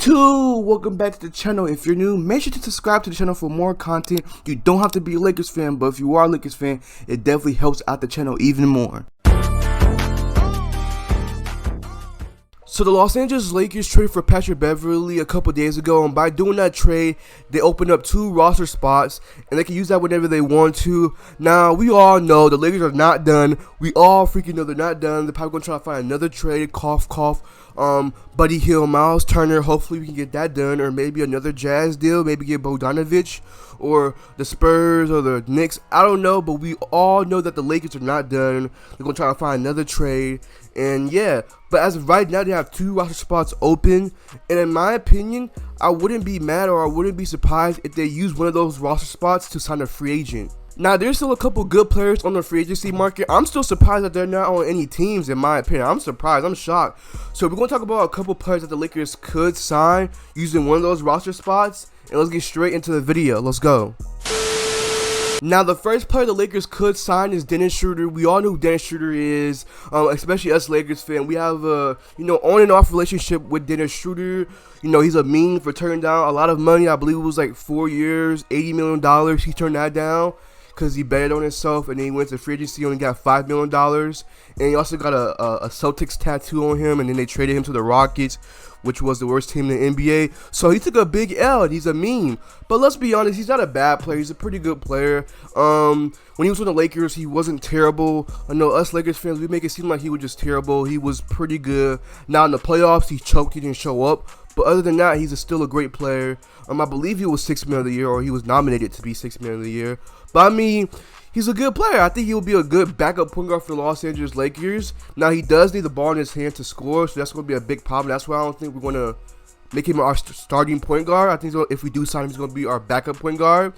YouTube, welcome back to the channel. If you're new, make sure to subscribe to the channel for more content. You don't have to be a Lakers fan, but if you are a Lakers fan, it definitely helps out the channel even more. So the Los Angeles Lakers traded for Beverly a couple days ago, and by doing that trade, they opened up 2 roster spots, and they can use that whenever they want to. Now, we all know the Lakers are not done. We all freaking know they're not done. They're probably going to try to find another trade, cough, cough. Buddy Hield, Miles Turner, hopefully we can get that done, or maybe another Jazz deal, maybe get Bogdanovich, or the Spurs, or the Knicks, I don't know, but we all know that the Lakers are not done. They're going to try to find another trade, and yeah, but as of right now, they have 2 roster spots open, and in my opinion, I wouldn't be mad or I wouldn't be surprised if they use one of those roster spots to sign a free agent. Now, there's still a couple good players on the free agency market. I'm still surprised that they're not on any teams, in my opinion. I'm surprised. I'm shocked. So, we're going to talk about a couple players that the Lakers could sign using one of those roster spots. And let's get straight into the video. Let's go. Now, the first player the Lakers could sign is Dennis Schroeder. We all know who Dennis Schroeder is, especially us Lakers fans. We have a, on and off relationship with Dennis Schroeder. He's a meme for turning down a lot of money. I believe it was like 4 years, $80 million. He turned that down because he betted on himself, and then he went to free agency, only got $5 million, and he also got a Celtics tattoo on him, and then they traded him to the Rockets, which was the worst team in the NBA, so he took a big L, and he's a meme. But let's be honest, he's not a bad player, he's a pretty good player. When he was on the Lakers, he wasn't terrible. I know us Lakers fans, we make it seem like he was just terrible. He was pretty good. Now in the playoffs, he choked, he didn't show up. But other than that, he's still a great player. I believe he was 6th man of the year, or he was nominated to be 6th man of the year. But I mean, he's a good player. I think he'll be a good backup point guard for the Los Angeles Lakers. Now, he does need the ball in his hand to score, so that's going to be a big problem. That's why I don't think we're going to make him our starting point guard. I think if we do sign him, he's going to be our backup point guard.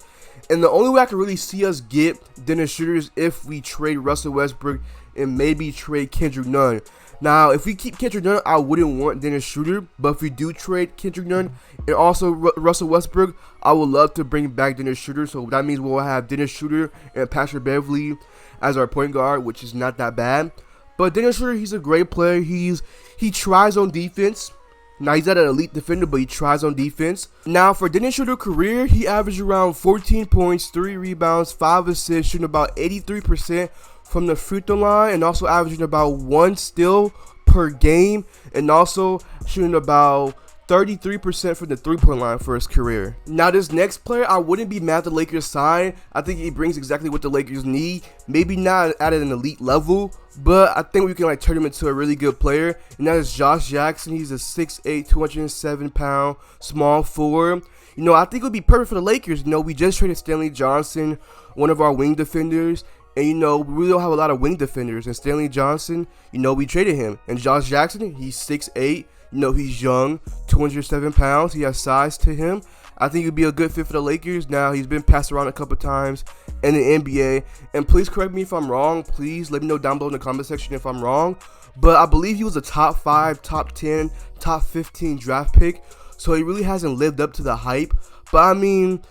And the only way I can really see us get Dennis Schroeder is if we trade Russell Westbrook and maybe trade Kendrick Nunn. Now, if we keep Kendrick Nunn, I wouldn't want Dennis Schroeder. But if we do trade Kendrick Nunn and also Russell Westbrook, I would love to bring back Dennis Schroeder. So that means we'll have Dennis Schroeder and Beverly as our point guard, which is not that bad. But Dennis Schroeder, he's a great player. He tries on defense. Now, he's not an elite defender, but he tries on defense. Now, for Dennis Schroeder's career, he averaged around 14 points, 3 rebounds, 5 assists, shooting about 83% from the free throw line, and also averaging about 1 steal per game, and also shooting about 33% from the three-point line for his career. Now, this next player, I wouldn't be mad at the Lakers sign. I think he brings exactly what the Lakers need. Maybe not at an elite level, but I think we can turn him into a really good player, and that is Josh Jackson. He's a 6'8", 207-pound small forward. I think it would be perfect for the Lakers. We just traded Stanley Johnson, one of our wing defenders. And, we really don't have a lot of wing defenders. And Stanley Johnson, we traded him. And Josh Jackson, he's 6'8". He's young, 207 pounds. He has size to him. I think he'd be a good fit for the Lakers. Now, he's been passed around a couple times in the NBA. And please correct me if I'm wrong. Please let me know down below in the comment section if I'm wrong. But I believe he was a top 5, top 10, top 15 draft pick. So he really hasn't lived up to the hype. But, I mean,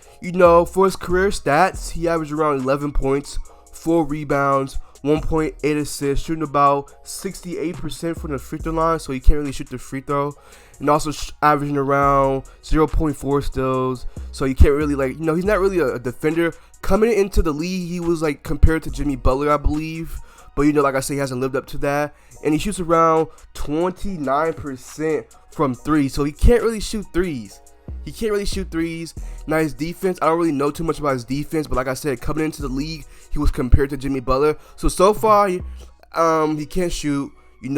for his career stats, he averaged around 11 points. 4 rebounds, 1.8 assists, shooting about 68% from the free throw line, so he can't really shoot the free throw, and also averaging around 0.4 steals, so you can't really he's not really a defender. Coming into the league, he was compared to Jimmy Butler, I believe, but like I said, he hasn't lived up to that, and he shoots around 29% from 3, so he can't really shoot threes. Now, his defense, I don't really know too much about his defense, but like I said, coming into the league, he was compared to Jimmy Butler. So far, he can't shoot, and,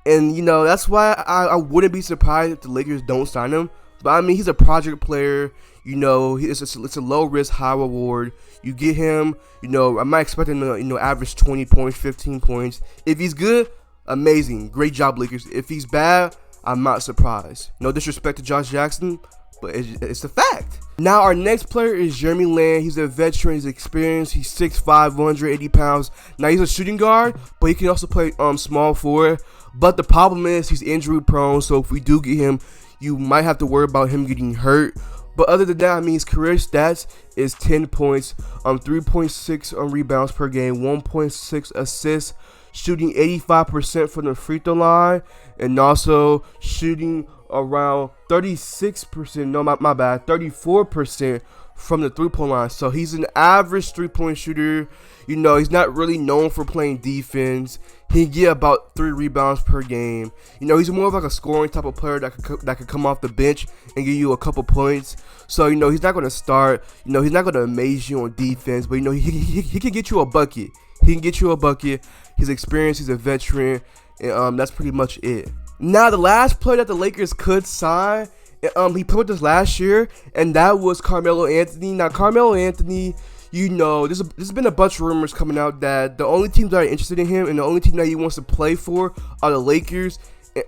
that's why I wouldn't be surprised if the Lakers don't sign him. But, I mean, he's a project player, it's a low risk, high reward. You get him, I'm not expecting him to, average 20 points, 15 points. If he's good, amazing. Great job, Lakers. If he's bad, I'm not surprised. No disrespect to Josh Jackson, but it's a fact. Now, our next player is Jeremy Lamb. He's a veteran. He's experienced. He's 6'5", 180 pounds. Now, he's a shooting guard, but he can also play small forward. But the problem is he's injury prone, so if we do get him, you might have to worry about him getting hurt. But other than that, I mean, his career stats is 10 points, 3.6 rebounds per game, 1.6 assists, shooting 85% from the free throw line, and also shooting around 36%, no, my bad, 34% from the three-point line. So he's an average three-point shooter. You know, he's not really known for playing defense. He can get about 3 rebounds per game. You know, he's more of like a scoring type of player that could come off the bench and give you a couple points. So, you know, he's not going to start. You know, he's not going to amaze you on defense. But, you know, he can get you a bucket. He can get you a bucket. He's experienced. He's a veteran. And that's pretty much it. Now, the last player that the Lakers could sign, he played with us last year, and that was Carmelo Anthony. Now, Carmelo Anthony, you know, there's been a bunch of rumors coming out that the only teams that are interested in him and the only team that he wants to play for are the Lakers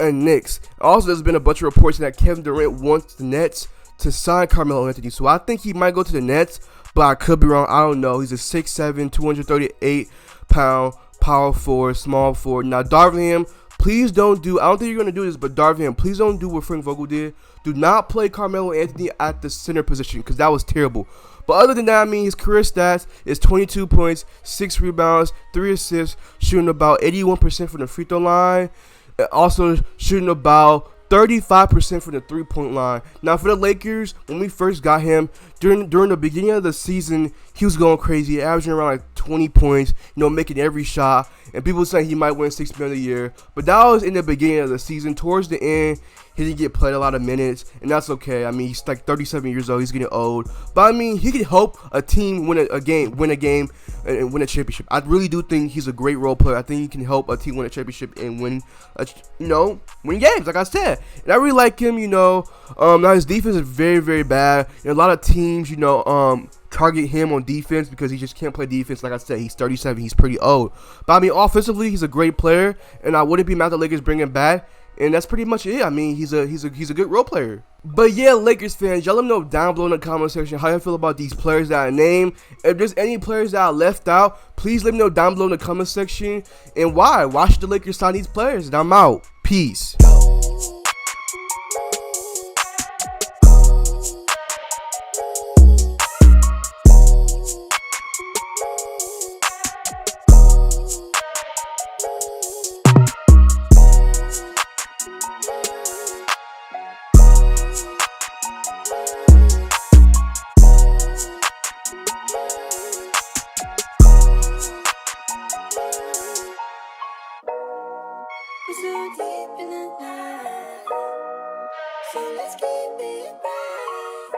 and Knicks. Also, there's been a bunch of reports that Kevin Durant wants the Nets to sign Carmelo Anthony. So I think he might go to the Nets, but I could be wrong. I don't know. He's a 6'7", 238-pound power forward, small forward. Now, Darvin, please don't do, I don't think you're going to do this, but Darvin, please don't do what Frank Vogel did. Do not play Carmelo Anthony at the center position, because that was terrible. But other than that, I mean, his career stats is 22 points, 6 rebounds, 3 assists, shooting about 81% from the free throw line, and also shooting about 35% from the three-point line. Now, for the Lakers, when we first got him, during the beginning of the season, he was going crazy, averaging around like 20 points, you know, making every shot. And people saying he might win $6 million a year. But that was in the beginning of the season. Towards the end, he didn't get played a lot of minutes, and that's okay. I mean, he's like 37 years old. He's getting old. But, I mean, he can help a team win a game, and win a championship. I really do think he's a great role player. I think he can help a team win a championship and win games, like I said. And I really like him, you know. Now, his defense is very, very bad. And a lot of teams, you know, target him on defense because he just can't play defense. Like I said, he's 37. He's pretty old. But, I mean, offensively, he's a great player, and I wouldn't be mad at the Lakers bringing him back. And that's pretty much it. I mean, he's a good role player. But yeah, Lakers fans, y'all let me know down below in the comment section how you feel about these players that I named. If there's any players that I left out, please let me know down below in the comment section. And why? Why should the Lakers sign these players? And I'm out. Peace. We're so deep in the night, so let's keep it right.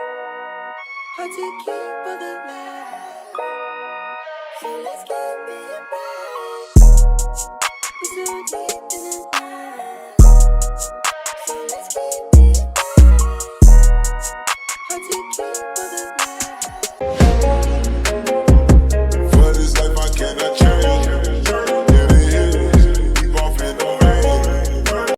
Hard to keep all the light, so let's keep it right. We're so deep in the night, so let's keep it right. Hard to keep all the